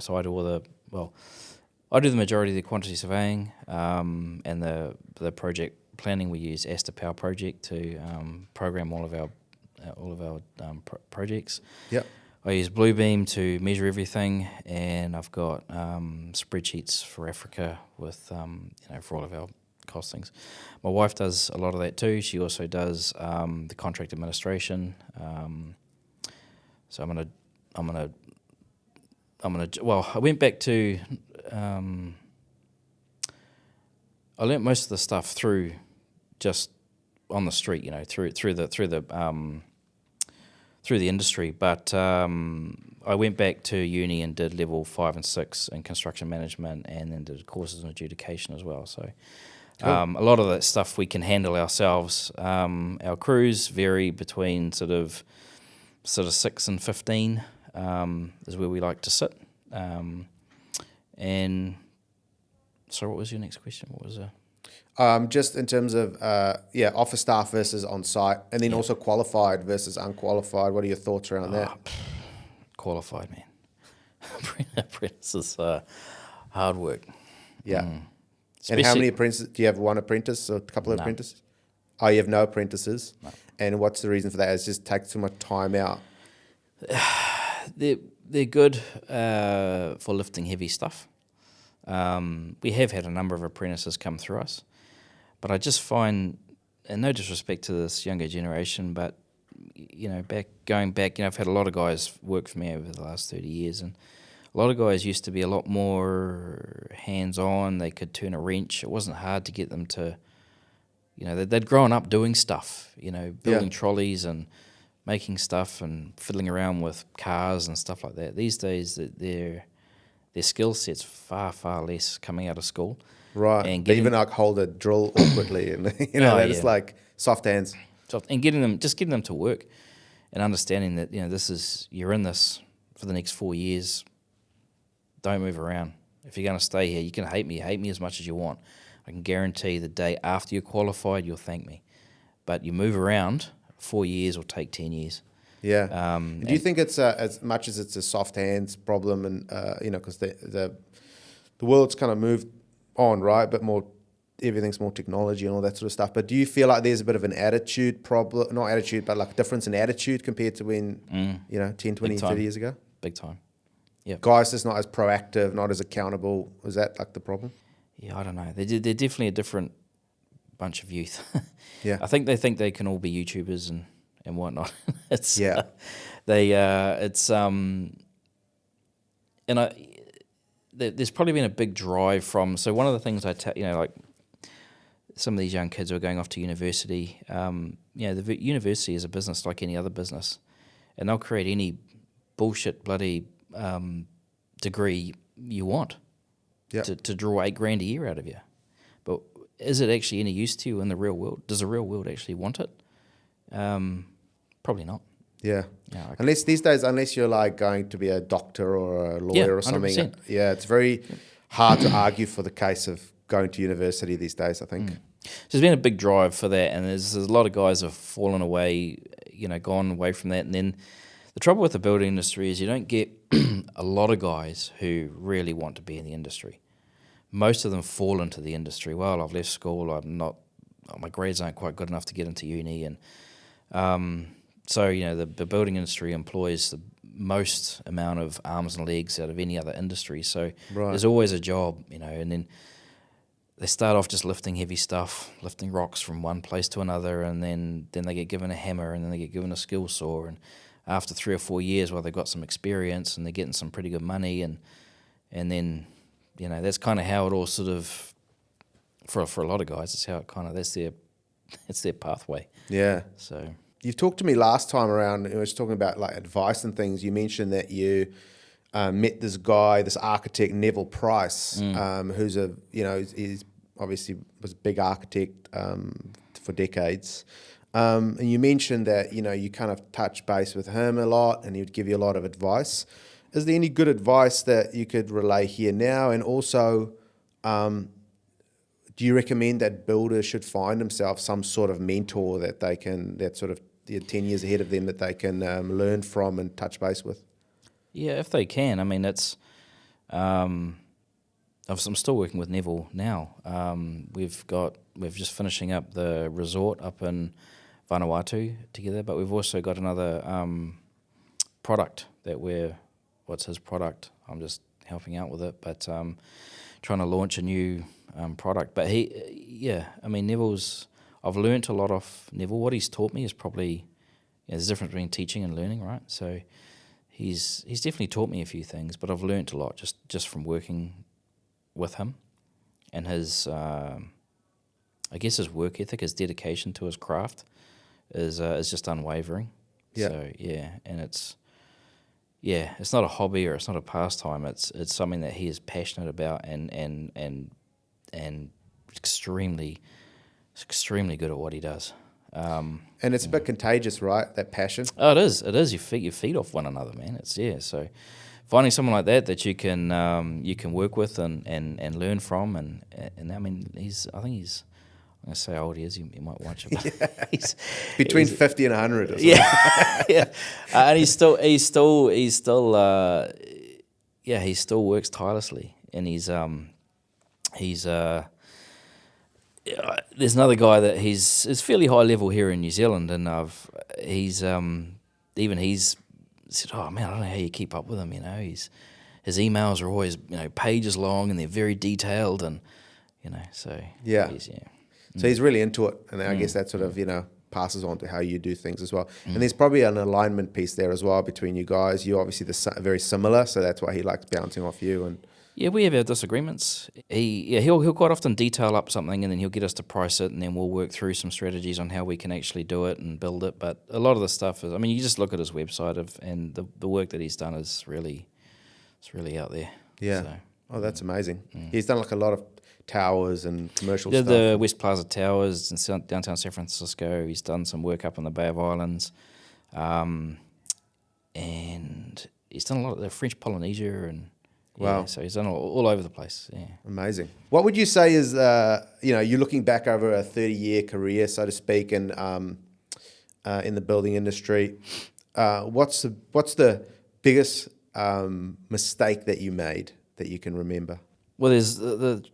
do the majority of the quantity surveying, and the project planning. We use Asta Power Project to program all of our projects. Yep. I use Bluebeam to measure everything, and I've got spreadsheets for Africa with for all of our costings. My wife does a lot of that too. She also does the contract administration. So I went back to I learnt most of the stuff through just on the street, through the industry, but I went back to uni and did level 5 and 6 in construction management, and then did courses in adjudication as well. So cool. A lot of that stuff we can handle ourselves. Our crews vary between sort of 6 and 15 is where we like to sit. And so, what was your next question? What was just in terms of office staff versus on site, and then also qualified versus unqualified. What are your thoughts around that? Qualified, man. Apprentice is hard work. Yeah. And how many apprentices? Do you have one apprentice or a couple of apprentices? Oh, you have no apprentices. No. And what's the reason for that? It just takes too much time out. They're good for lifting heavy stuff. We have had a number of apprentices come through us, but I just find, and no disrespect to this younger generation, but going back, I've had a lot of guys work for me over the last 30 years, and a lot of guys used to be a lot more hands-on. They could turn a wrench. It wasn't hard to get them to, they'd grown up doing stuff, building trolleys and making stuff and fiddling around with cars and stuff like that. These days, they're their skill set's far less coming out of school. Right. And They even like hold a drill awkwardly, and it's like soft hands. And getting them to work, and understanding that you're in this for the next 4 years. Don't move around. If you're going to stay here, you can hate me as much as you want. I can guarantee the day after you're qualified, you'll thank me. But you move around, 4 years will take 10 years. Yeah. Do you think it's as much as it's a soft hands problem, and because the world's kind of moved on, right? But everything's more technology and all that sort of stuff. But do you feel like there's a bit of an attitude problem, not attitude, but like a difference in attitude compared to when 10, 20, 30 years ago? Big time. Yeah. Guys just not as proactive, not as accountable. Is that like the problem? Yeah, I don't know. They're definitely a different bunch of youth. Yeah. I think they can all be YouTubers and whatnot. There's probably been a big drive from. So one of the things like some of these young kids who are going off to university. The university is a business like any other business, and they'll create any bullshit bloody degree you want to draw $8,000 a year out of you. But is it actually any use to you in the real world? Does the real world actually want it? Probably not. Yeah. Unless you're like going to be a doctor or a lawyer or something. 100%. Yeah, it's very hard to argue for the case of going to university these days, I think. So there's been a big drive for that, and there's a lot of guys have fallen away, gone away from that. And then the trouble with the building industry is you don't get a lot of guys who really want to be in the industry. Most of them fall into the industry. Well, I've left school. My grades aren't quite good enough to get into uni, and so the building industry employs the most amount of arms and legs out of any other industry. So there's always a job, and then they start off just lifting heavy stuff, lifting rocks from one place to another, and then they get given a hammer, and then they get given a skill saw, and after 3 or 4 years, they've got some experience and they're getting some pretty good money, and then that's kind of how it all sort of for a lot of guys, it's how it kind of that's their pathway. Yeah. So you've talked to me last time around. I was talking about like advice and things. You mentioned that you met this guy, this architect Neville Price, who's he's obviously was a big architect for decades. And you mentioned that you kind of touch base with him a lot, and he would give you a lot of advice. Is there any good advice that you could relay here now? And also, do you recommend that builders should find themselves some sort of mentor that they can, that sort of 10 years ahead of them, that they can learn from and touch base with? Yeah, if they can. I mean, that's. I'm still working with Neville now. We're just finishing up the resort up in Vanuatu together, but we've also got another product that what's his product? I'm just helping out with it, but trying to launch a new product. But Neville's. I've learnt a lot off Neville. What he's taught me is probably there's a difference between teaching and learning, right? So he's definitely taught me a few things, but I've learnt a lot just from working with him, and his his work ethic, his dedication to his craft is just unwavering. Yeah. So and it's not a hobby or it's not a pastime. It's something that he is passionate about and extremely good at what he does. And it's a bit contagious, right? That passion. Oh, it is. It is. You feed off one another, man. So finding someone like that you can work with and learn from, and I mean I'm gonna say how old he is. You might watch him. He's between 50 and 100. Or something. Yeah. And he still works tirelessly, and there's another guy that is fairly high level here in New Zealand, and he's said, oh man, I don't know how you keep up with him. His emails are always pages long, and they're very detailed, and so So he's really into it, and I guess that sort of passes on to how you do things as well. And there's probably an alignment piece there as well between you guys. You're obviously very similar, so that's why he likes bouncing off you. And yeah, we have our disagreements. He'll quite often detail up something, and then he'll get us to price it, and then we'll work through some strategies on how we can actually do it and build it. But a lot of the stuff you just look at his website and the work that he's done is really out there. Yeah. So, Oh, that's amazing. He's done like a lot of towers and commercial did stuff. the West Plaza Towers in downtown San Francisco. He's done some work up in the Bay of Islands. And he's done a lot of the French Polynesia and Wow. so he's done all over the place. Yeah. Amazing. What would you say is, you're looking back over a 30-year career, so to speak, and in the building industry, what's the biggest mistake that you made that you can remember? Well, there's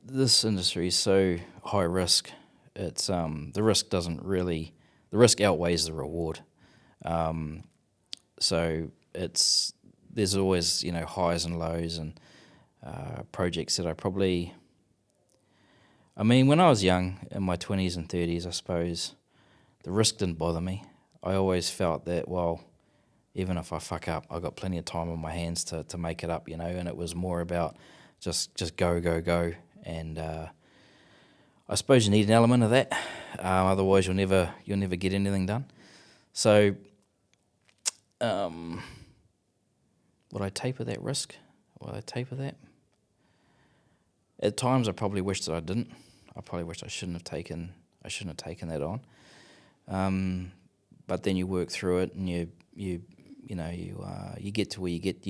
this industry is so high risk. It's the risk outweighs the reward. So there's always highs and lows and projects that when I was young in my 20s and 30s, I suppose the risk didn't bother me. I always felt that, well, even if I fuck up, I've got plenty of time on my hands to make it up, and it was more about just go. And I suppose you need an element of that. Otherwise you'll never get anything done. So would I taper that risk? Would I taper that? At times I probably wish that I didn't. I probably wish I shouldn't have taken that on. But then you work through it and you get to where you get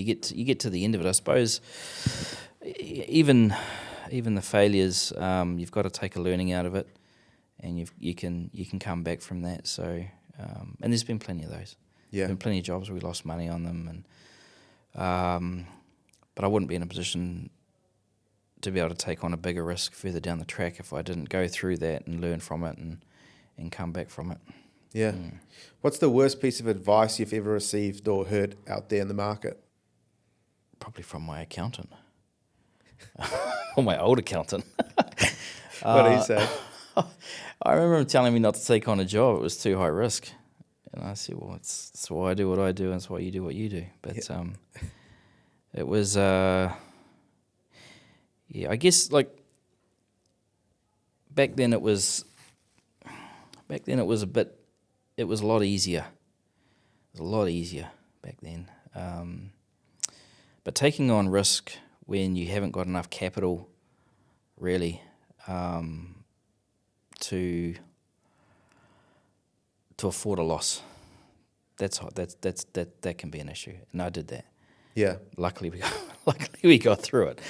to the end of it. I suppose even the failures, you've got to take a learning out of it, and you can come back from that. So and there's been plenty of those. Yeah. There's been plenty of jobs where we lost money on them, and but I wouldn't be in a position to be able to take on a bigger risk further down the track if I didn't go through that and learn from it and come back from it. Yeah. What's the worst piece of advice you've ever received or heard out there in the market? Probably from my accountant. Or my old accountant. What did he say? I remember him telling me not to take on a job. It was too high risk. And I said, well, it's why I do what I do, and it's why you do what you do. But it was, I guess, like, back then it was a lot easier. It was a lot easier back then. But taking on risk when you haven't got enough capital, really, to afford a loss, that can be an issue, and I did that. Yeah. Luckily we got through it,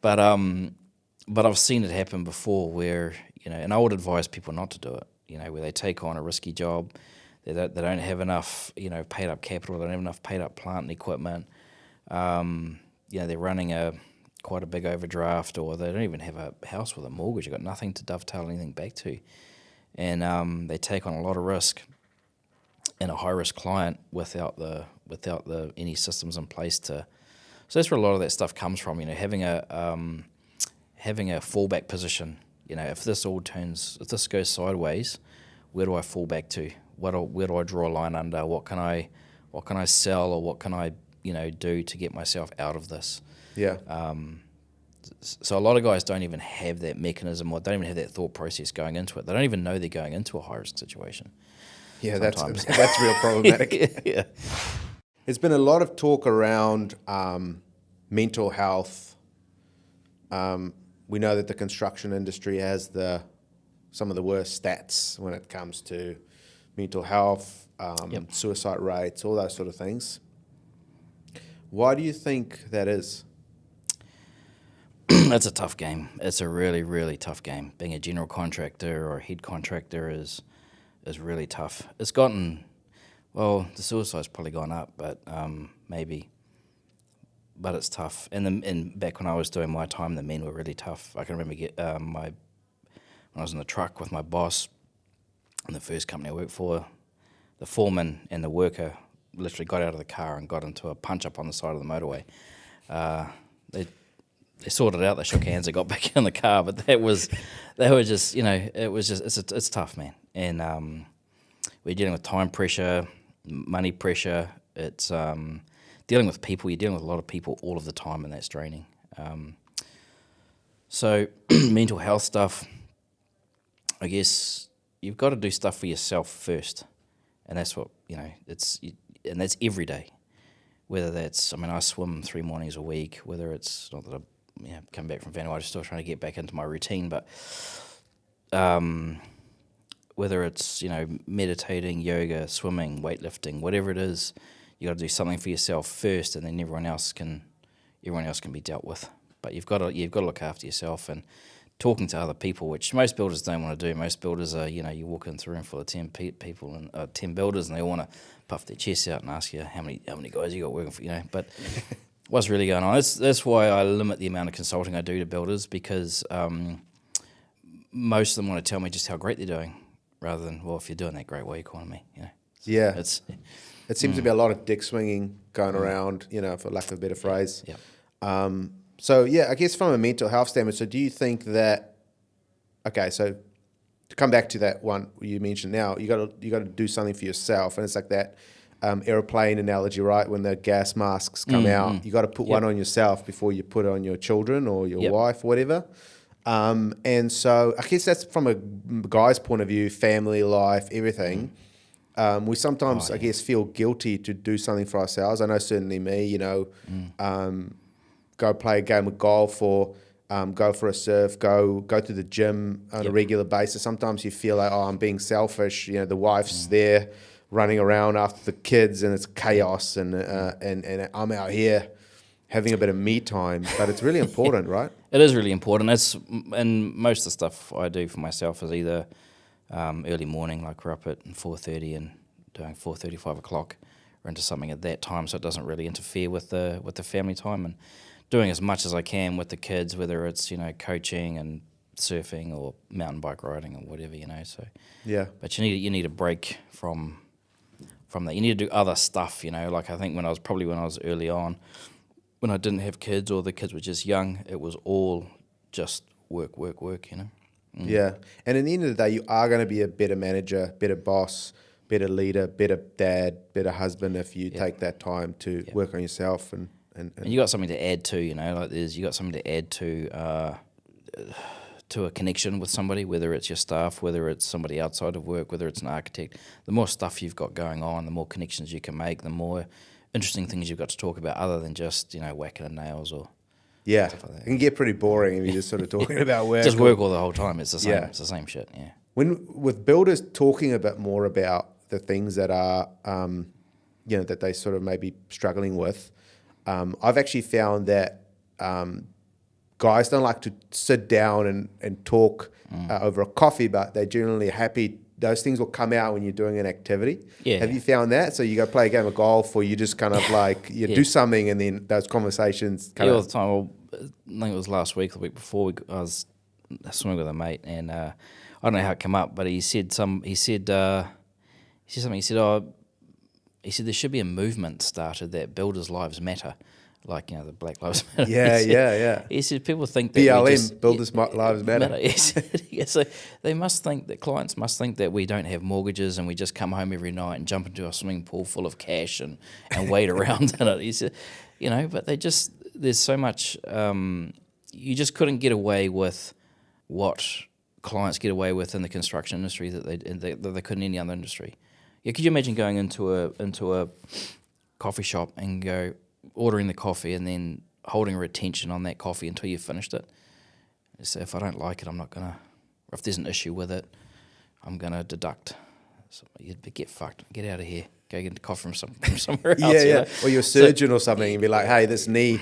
but I've seen it happen before where and I would advise people not to do it. Where they take on a risky job, they don't have enough paid up capital, they don't have enough paid up plant and equipment. They're running quite a big overdraft, or they don't even have a house with a mortgage. You've got nothing to dovetail anything back to, and they take on a lot of risk and a high risk client without the any systems in place to. So that's where a lot of that stuff comes from. Having a fallback position. If this goes sideways, where do I fall back to? Where do I draw a line under? What can I sell, or what can I do to get myself out of this? Yeah. So a lot of guys don't even have that mechanism, or don't even have that thought process going into it. They don't even know they're going into a high risk situation. Yeah, that's real problematic. Yeah. There's been a lot of talk around mental health. We know that the construction industry has some of the worst stats when it comes to mental health, suicide rates, all those sort of things. Why do you think that is? It's a tough game. It's a really, really tough game. Being a general contractor or a head contractor is really tough. It's gotten, the suicide's probably gone up, but maybe. But it's tough. And back when I was doing my time, the men were really tough. I can remember when I was in the truck with my boss in the first company I worked for, the foreman and the worker literally got out of the car and got into a punch-up on the side of the motorway. They sorted it out, they shook hands, they got back in the car, but they were just, it's tough, man. And we're dealing with time pressure, money pressure, it's dealing with people, you're dealing with a lot of people all of the time, and that's draining. So mental health stuff, I guess you've got to do stuff for yourself first, and that's what, and that's every day. Whether that's, I swim 3 mornings a week, whether it's, not that come back from Vanuatu, still trying to get back into my routine. But whether it's meditating, yoga, swimming, weightlifting, whatever it is, you got to do something for yourself first, and then everyone else can be dealt with. But you've got to look after yourself, and talking to other people, which most builders don't want to do. Most builders are, you walk into a room full of 10 people and 10 builders, and they want to puff their chests out and ask you how many guys you got working for, But what's really going on? That's why I limit the amount of consulting I do to builders, because most of them want to tell me just how great they're doing, rather than, well, if you're doing that great, why are you calling me? Yeah. It seems to be a lot of dick swinging going around, for lack of a better phrase. Yeah. So I guess from a mental health standpoint, so do you think that, okay, so to come back to that one you mentioned now, you got to do something for yourself, and it's like that airplane analogy, right? When the gas masks come out, you got to put one on yourself before you put it on your children or your wife or whatever. And so I guess that's from a guy's point of view, family life, everything. We sometimes, I guess, feel guilty to do something for ourselves. I know certainly me, go play a game of golf or go for a surf, go to the gym on a regular basis. Sometimes you feel like, I'm being selfish. The wife's there running around after the kids, and it's chaos, and I'm out here having a bit of me time. But it's really important, right? It is really important. And most of the stuff I do for myself is either early morning, like we're up at 4:30 and doing 4:30, 5 o'clock, or into something at that time, so it doesn't really interfere with the family time, and doing as much as I can with the kids, whether it's coaching and surfing or mountain bike riding or whatever, So but you need a break from that. You need to do other stuff, Like I think when I was early on, when I didn't have kids or the kids were just young, it was all just work, Yeah, and at the end of the day, you are going to be a better manager, better boss, better leader, better dad, better husband if you take that time to work on yourself and you got something to add to, like you got something to add to a connection with somebody, whether it's your staff, whether it's somebody outside of work, whether it's an architect. The more stuff you've got going on, the more connections you can make, the more interesting things you've got to talk about, other than just whacking the nails or stuff like that. It can get pretty boring if you're just sort of talking about work. Just work all the whole time. It's the same. It's the same shit. Yeah. When with builders talking a bit more about the things that are, that they sort of may be struggling with, I've actually found that guys don't like to sit down and talk over a coffee, but they're generally happy. Those things will come out when you're doing an activity. Yeah. Have you found that? So you go play a game of golf, or you just kind of like do something, and then those conversations come out all the time. Well, I think it was last week, the week before, I was swimming with a mate, and I don't know how it came up, but he said something. He said there should be a movement started that builders' lives matter, like the Black Lives Matter. Yeah. He said people think that BLM, builders' lives matter. So they must think that clients must think that we don't have mortgages and we just come home every night and jump into a swimming pool full of cash and wade around in it. He said, but there's so much. You just couldn't get away with what clients get away with in the construction industry that they couldn't in any other industry. Yeah, could you imagine going into a coffee shop and ordering the coffee and then holding retention on that coffee until you've finished it? So if I don't like it, I'm not gonna. Or if there's an issue with it, I'm gonna deduct. So you'd get fucked. Get out of here. Go get a coffee from somewhere else. Yeah. Or you're a surgeon or something, and be like, "Hey, this knee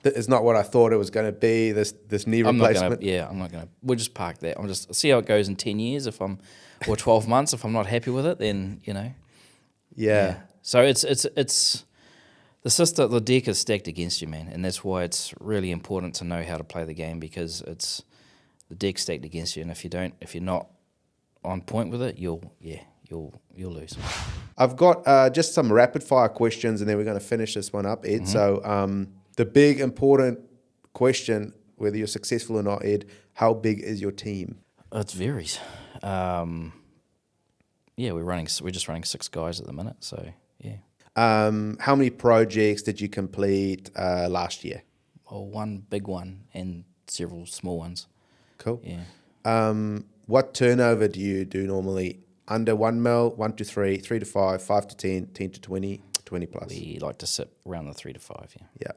is not what I thought it was going to be. This knee replacement." I'm not gonna. We'll just park that. I'll just see how it goes in 10 years. Or 12 months. If I'm not happy with it, then Yeah. So it's the deck is stacked against you, man, and that's why it's really important to know how to play the game, because it's the deck stacked against you, and if you're not on point with it, you'll lose. I've got just some rapid fire questions, and then we're going to finish this one up, Ed. Mm-hmm. So the big important question, whether you're successful or not, Ed, how big is your team? It varies. We're just running 6 guys at the minute, so yeah. How many projects did you complete last year? Well, one big one and several small ones. Cool. Yeah. What turnover do you do normally? Under 1 mil, 1 to 3, 3 to 5, 5 to 10, 10 to 20, 20 plus? We like to sit around the 3 to 5, yeah. Yeah.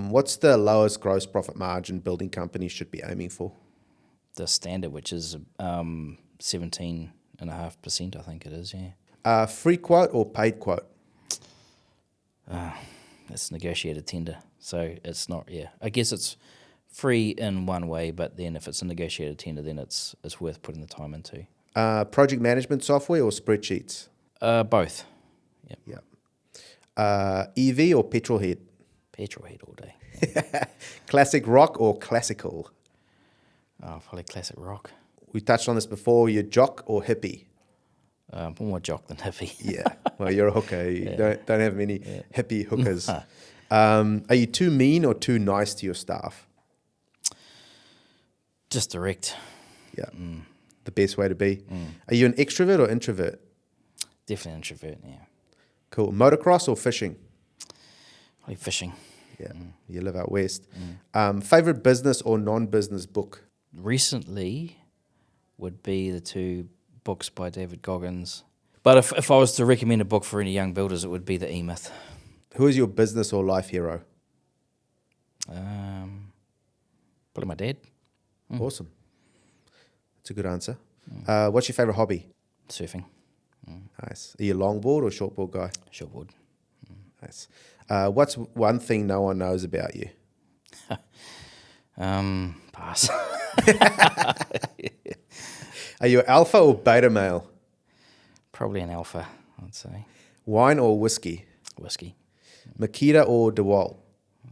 What's the lowest gross profit margin building companies should be aiming for? The standard, which is 17.5%, I think it is, yeah. Free quote or paid quote? It's negotiated tender, so it's not, yeah. I guess it's free in one way, but then if it's a negotiated tender, then it's worth putting the time into. Project management software or spreadsheets? Both. Yep. Yeah. EV or petrol head? Petrol head all day. Classic rock or classical? Oh, probably classic rock. We touched on this before. You're jock or hippie? More jock than hippie. Yeah. Well, you're a hooker. You don't have many hippie hookers. Are you too mean or too nice to your staff? Just direct. Yeah. The best way to be. Are you an extrovert or introvert? Definitely introvert, yeah. Cool. Motocross or fishing? Probably fishing. Yeah. You live out west. Favorite business or non-business book? Recently would be the two books by David Goggins. But if I was to recommend a book for any young builders, it would be The E-Myth. Who is your business or life hero? Probably my dad. Awesome. That's a good answer. What's your favorite hobby? Surfing. Nice. Are you a longboard or shortboard guy? Shortboard. Nice. What's one thing no one knows about you? Pass. Are you an alpha or beta male? Probably an alpha, I'd say. Wine or whiskey? Whiskey. Makita or DeWalt?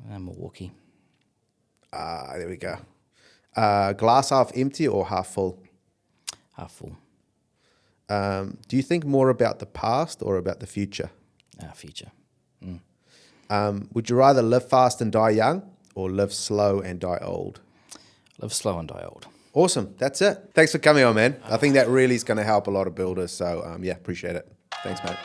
Milwaukee. There we go. Glass half empty or half full? Half full. Do you think more about the past or about the future? Future. Would you rather live fast and die young or live slow and die old? Live slow and die old. Awesome. That's it. Thanks for coming on, man. I think that really is going to help a lot of builders. So, yeah, appreciate it. Thanks, mate.